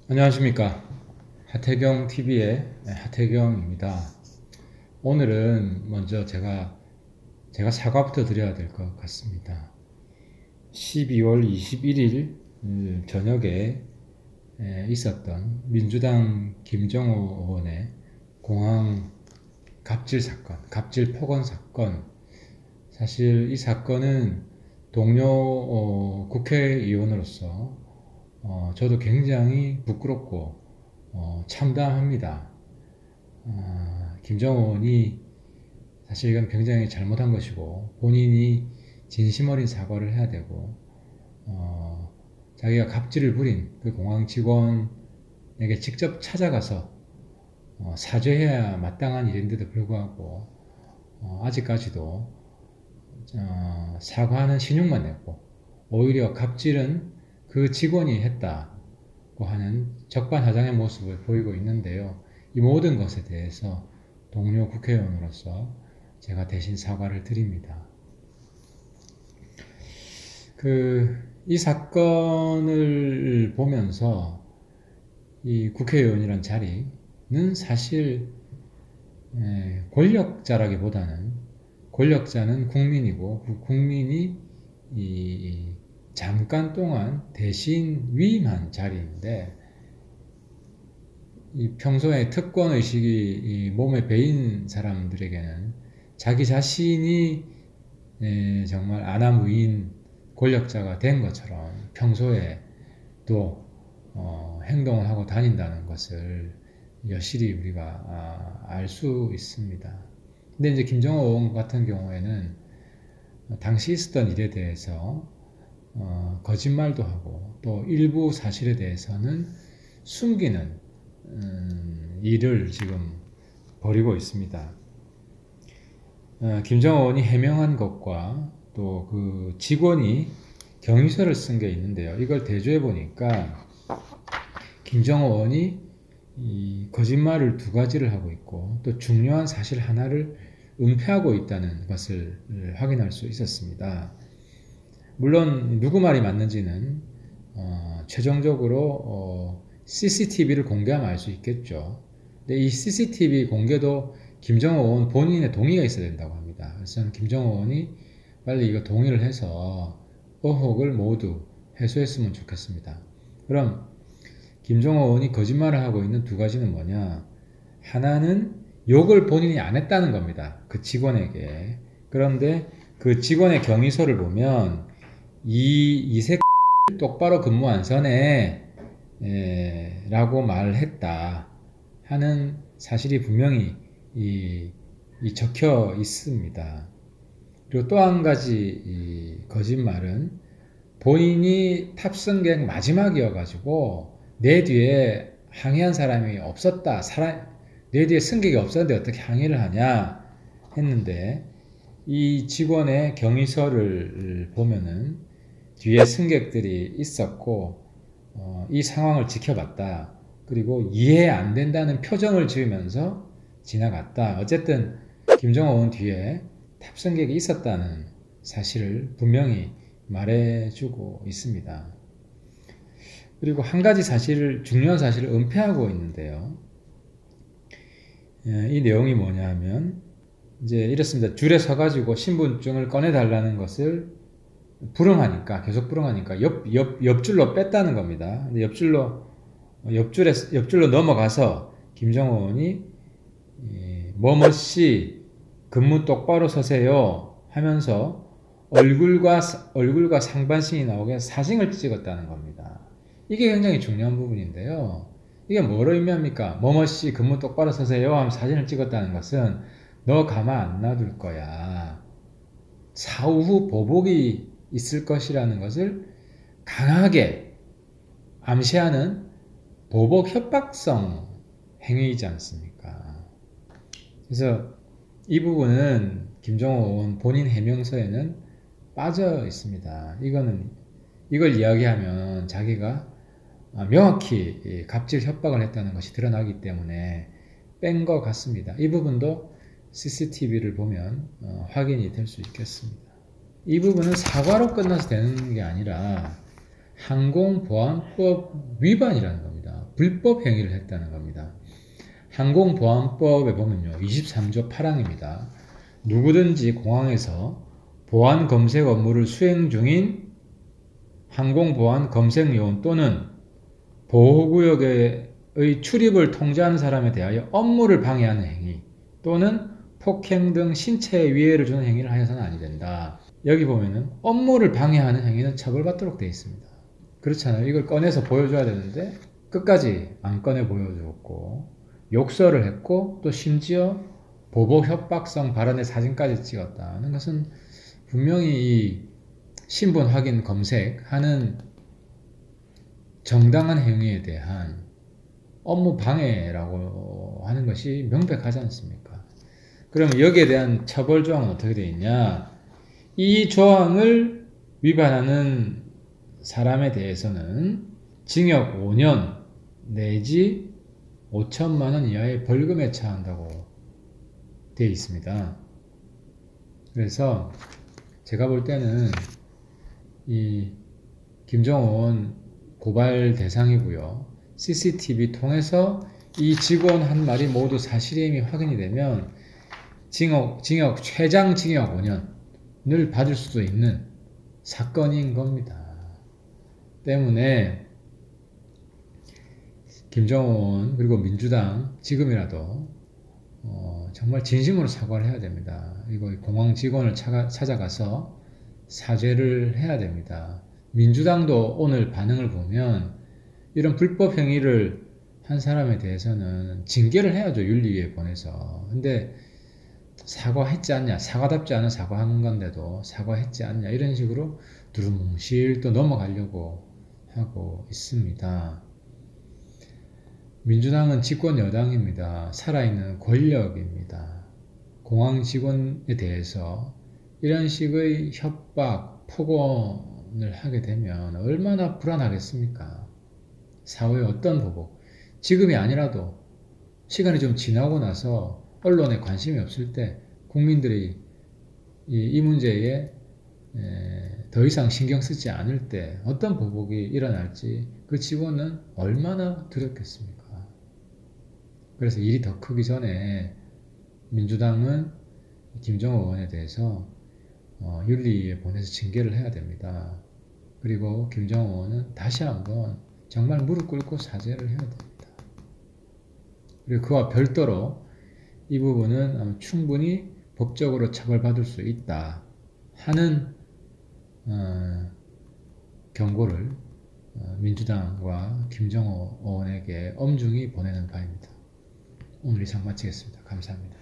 안녕하십니까. 하태경TV의 하태경입니다. 오늘은 먼저 제가 사과부터 드려야 될 것 같습니다. 12월 21일 저녁에 있었던 민주당 김정호 의원의 공항 갑질 사건, 갑질 폭언 사건. 사실 이 사건은 동료 국회의원으로서 저도 굉장히 부끄럽고 참담합니다. 김정호 의원이 사실 이건 굉장히 잘못한 것이고 본인이 진심 어린 사과를 해야 되고 자기가 갑질을 부린 그 공항 직원에게 직접 찾아가서 사죄해야 마땅한 일인데도 불구하고 아직까지도 사과하는 신용만 냈고 오히려 갑질은 그 직원이 했다고 하는 적반하장의 모습을 보이고 있는데요. 이 모든 것에 대해서 동료 국회의원으로서 제가 대신 사과를 드립니다. 이 사건을 보면서 이 국회의원이란 자리는 사실 권력자라기보다는 권력자는 국민이고 그 국민이 잠깐 동안 대신 위임한 자리인데 평소에 특권의식이 몸에 배인 사람들에게는 자기 자신이 정말 아나무인 권력자가 된 것처럼 평소에 또 행동을 하고 다닌다는 것을 여실히 우리가 알 수 있습니다. 근데 이제 김정호 의원 같은 경우에는 당시 있었던 일에 대해서 거짓말도 하고 또 일부 사실에 대해서는 숨기는 일을 지금 벌이고 있습니다. 김정호 의원이 해명한 것과 또 그 직원이 경위서를 쓴 게 있는데요. 이걸 대조해 보니까 김정호 의원이 이 거짓말을 두 가지를 하고 있고 또 중요한 사실 하나를 은폐하고 있다는 것을 확인할 수 있었습니다. 물론 누구 말이 맞는지는 최종적으로 CCTV를 공개하면 알 수 있겠죠. 근데 이 CCTV 공개도 김정호 의원 본인의 동의가 있어야 된다고 합니다. 그래서 저는 김정호 의원이 빨리 이거 동의를 해서 의혹을 모두 해소했으면 좋겠습니다. 그럼 김정호 의원이 거짓말을 하고 있는 두 가지는 뭐냐? 하나는 욕을 본인이 안 했다는 겁니다. 그 직원에게. 그런데 그 직원의 경위서를 보면 이 새끼 똑바로 근무 안 서네 라고 말을 했다 하는 사실이 분명히 적혀 있습니다. 그리고 또 한 가지 거짓말은 본인이 탑승객 마지막이어가지고 내 뒤에 항의한 사람이 없었다. 내 뒤에 승객이 없었는데 어떻게 항의를 하냐 했는데 이 직원의 경위서를 보면은 뒤에 승객들이 있었고 이 상황을 지켜봤다. 그리고 이해 안 된다는 표정을 지으면서 지나갔다. 어쨌든 김정호 의원 뒤에 탑승객이 있었다는 사실을 분명히 말해주고 있습니다. 그리고 한 가지 중요한 사실을 은폐하고 있는데요. 이 내용이 뭐냐 하면 이제 이렇습니다. 줄에 서가지고 신분증을 꺼내달라는 것을 계속 불응하니까 옆줄로 뺐다는 겁니다. 근데 옆줄로 넘어가서 김정호 의원이 뭐뭐씨 근무 똑바로 서세요 하면서 얼굴과 상반신이 나오게 사진을 찍었다는 겁니다. 이게 굉장히 중요한 부분인데요. 이게 뭐로 의미합니까? 뭐뭐씨 근무 똑바로 서세요 하면 사진을 찍었다는 것은 너 가만 안 놔둘 거야. 사후 보복이 있을 것이라는 것을 강하게 암시하는 보복 협박성 행위이지 않습니까? 그래서 이 부분은 김정호 의원 본인 해명서에는 빠져 있습니다. 이걸 이야기하면 자기가 명확히 갑질 협박을 했다는 것이 드러나기 때문에 뺀 것 같습니다. 이 부분도 CCTV를 보면 확인이 될 수 있겠습니다. 이 부분은 사과로 끝나서 되는 게 아니라 항공보안법 위반이라는 겁니다. 불법 행위를 했다는 겁니다. 항공보안법에 보면요, 23조 8항입니다. 누구든지 공항에서 보안 검색 업무를 수행 중인 항공보안 검색요원 또는 보호구역의 출입을 통제하는 사람에 대하여 업무를 방해하는 행위 또는 폭행 등 신체에 위해를 주는 행위를 하여서는 아니 된다. 여기 보면은 업무를 방해하는 행위는 처벌받도록 되어 있습니다. 그렇잖아요. 이걸 꺼내서 보여줘야 되는데 끝까지 안 꺼내 보여줬고 욕설을 했고 또 심지어 보복 협박성 발언의 사진까지 찍었다는 것은 분명히 이 신분 확인 검색하는 정당한 행위에 대한 업무 방해라고 하는 것이 명백하지 않습니까? 그럼 여기에 대한 처벌 조항은 어떻게 되어 있냐? 이 조항을 위반하는 사람에 대해서는 징역 5년 내지 5천만 원 이하의 벌금에 처한다고 되어 있습니다. 그래서 제가 볼 때는 이 김정은 고발 대상이고요. CCTV 통해서 이 직원 한 말이 모두 사실임이 확인이 되면 최장 징역 5년을 받을 수도 있는 사건인 겁니다. 때문에 김정은 그리고 민주당 지금이라도 정말 진심으로 사과를 해야 됩니다. 이거 공항 직원을 찾아가서 사죄를 해야 됩니다. 민주당도 오늘 반응을 보면 이런 불법 행위를 한 사람에 대해서는 징계를 해야죠. 윤리위에 보내서. 근데 사과했지 않냐, 사과답지 않은 사과한 건데도 사과했지 않냐, 이런 식으로 두루뭉실 또 넘어가려고 하고 있습니다. 민주당은 집권 여당입니다. 살아있는 권력입니다. 공항 직원에 대해서 이런 식의 협박, 폭언을 하게 되면 얼마나 불안하겠습니까? 사회에 어떤 보복, 지금이 아니라도 시간이 좀 지나고 나서 언론에 관심이 없을 때 국민들이 이 문제에 더 이상 신경 쓰지 않을 때 어떤 보복이 일어날지 그 직원은 얼마나 두렵겠습니까? 그래서 일이 더 크기 전에 민주당은 김정은 의원에 대해서 윤리위에 보내서 징계를 해야 됩니다. 그리고 김정은 의원은 다시 한번 정말 무릎 꿇고 사죄를 해야 됩니다. 그리고 그와 별도로 이 부분은 충분히 법적으로 처벌받을 수 있다 하는 경고를 민주당과 김정은 의원에게 엄중히 보내는 바입니다. 오늘 이상 마치겠습니다. 감사합니다.